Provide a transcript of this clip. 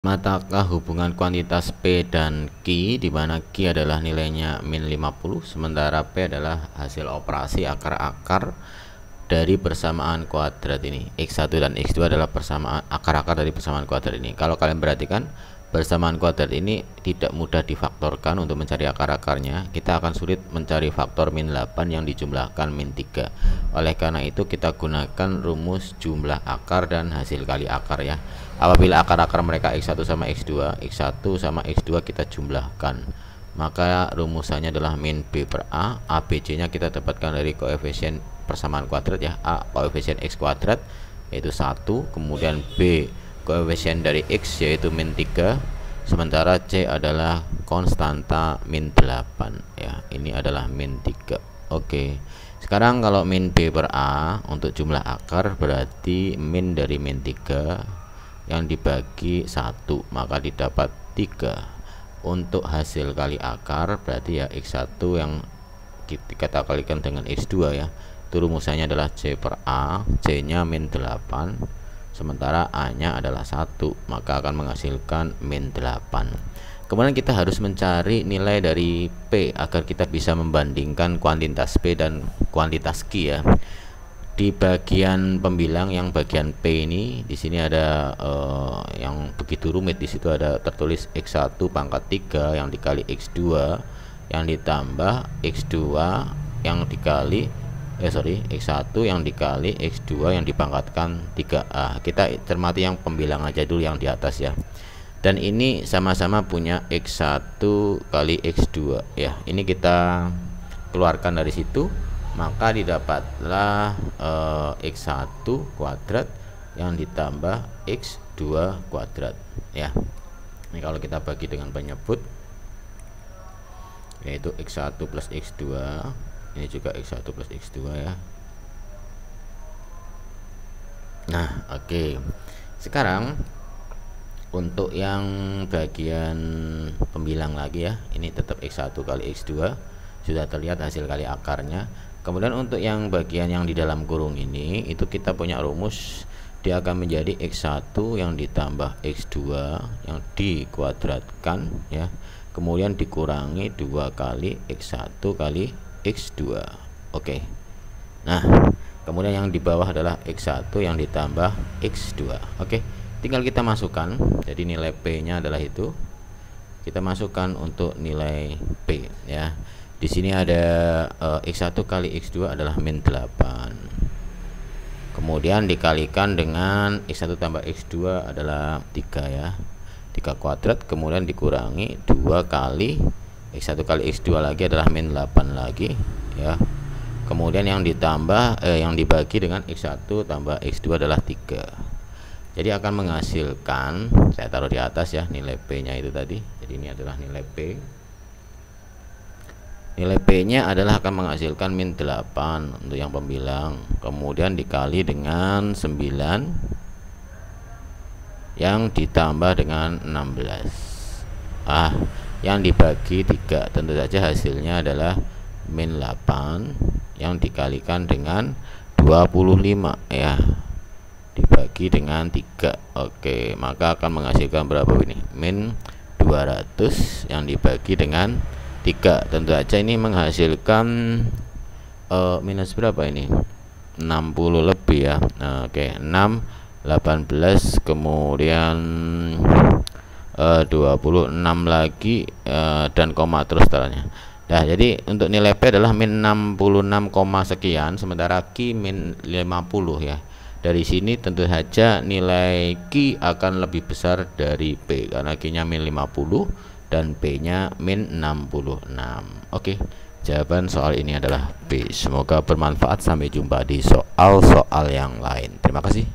Matakah hubungan kuantitas P dan Q, di mana Q adalah nilainya min 50, sementara P adalah hasil operasi akar-akar dari persamaan kuadrat ini. X1 dan X2 adalah persamaan akar-akar dari persamaan kuadrat ini. Kalau kalian perhatikan, persamaan kuadrat ini tidak mudah difaktorkan. Untuk mencari akar-akarnya, kita akan sulit mencari faktor min 8 yang dijumlahkan min 3. Oleh karena itu, kita gunakan rumus jumlah akar dan hasil kali akar ya. Apabila akar-akar mereka X1 sama X2, X1 sama X2 kita jumlahkan, maka rumusannya adalah min B per A. A, B, C nya kita dapatkan dari koefisien persamaan kuadrat ya. A koefisien X kuadrat yaitu 1, kemudian B koefisien dari X yaitu min 3, sementara C adalah konstanta min 8 ya. Ini adalah min 3. Oke, sekarang kalau min B per A untuk jumlah akar berarti min dari min 3 yang dibagi 1, maka didapat 3. Untuk hasil kali akar berarti ya X1 yang kita kalikan dengan X2 ya, itu rumusannya adalah C per A, C nya min 8, sementara A nya adalah 1, maka akan menghasilkan min 8. Kemudian kita harus mencari nilai dari P agar kita bisa membandingkan kuantitas P dan kuantitas Q ya. Di bagian pembilang yang bagian P ini, di sini ada yang begitu rumit. Di situ ada tertulis X1 pangkat 3 yang dikali X2 yang ditambah X2 yang dikali X1 yang dikali X2 yang dipangkatkan 3A. Kita cermati yang pembilang aja dulu yang di atas ya. Dan ini sama-sama punya X1 kali X2 ya. Ini kita keluarkan dari situ, maka didapatlah X1 kuadrat yang ditambah X2 kuadrat ya. Ini kalau kita bagi dengan penyebut, yaitu X1 plus X2, ini juga X1 plus X2 ya. Nah oke, sekarang untuk yang bagian pembilang lagi ya, ini tetap X1 kali X2, sudah terlihat hasil kali akarnya. Kemudian untuk yang bagian yang di dalam kurung ini, itu kita punya rumus, dia akan menjadi X1 yang ditambah X2 yang dikuadratkan ya, kemudian dikurangi 2 kali X1 kali X2. Oke. Nah, kemudian yang di bawah adalah X1 yang ditambah X2. Oke. Tinggal kita masukkan. Jadi nilai P nya adalah itu. Kita masukkan untuk nilai P ya. Di sini ada X1 kali X2 adalah min 8. Kemudian dikalikan dengan X1 tambah X2 adalah 3 ya. 3 kuadrat, kemudian dikurangi 2 kali X1 kali X2 lagi adalah min 8 lagi ya. Kemudian yang ditambah yang dibagi dengan X1 tambah X2 adalah 3. Jadi akan menghasilkan, saya taruh di atas ya, nilai P nya itu tadi. Jadi ini adalah nilai P. Nilai P nya adalah akan menghasilkan min 8 untuk yang pembilang, kemudian dikali dengan 9 yang ditambah dengan 16 yang dibagi 3. Tentu saja hasilnya adalah min 8 yang dikalikan dengan 25 ya, dibagi dengan 3. Oke, maka akan menghasilkan berapa ini? Min 200 yang dibagi dengan 3. Tentu saja ini menghasilkan minus berapa ini? 60 lebih ya. Nah, oke, 6 18 kemudian 26 lagi dan koma terus setelahnya. Nah, jadi untuk nilai P adalah min 66, sekian, sementara Q min 50 ya. Dari sini tentu saja nilai Q akan lebih besar dari P karena Q nya min 50 dan P nya min 66. Oke, jawaban soal ini adalah B. Semoga bermanfaat. Sampai jumpa di soal-soal yang lain. Terima kasih.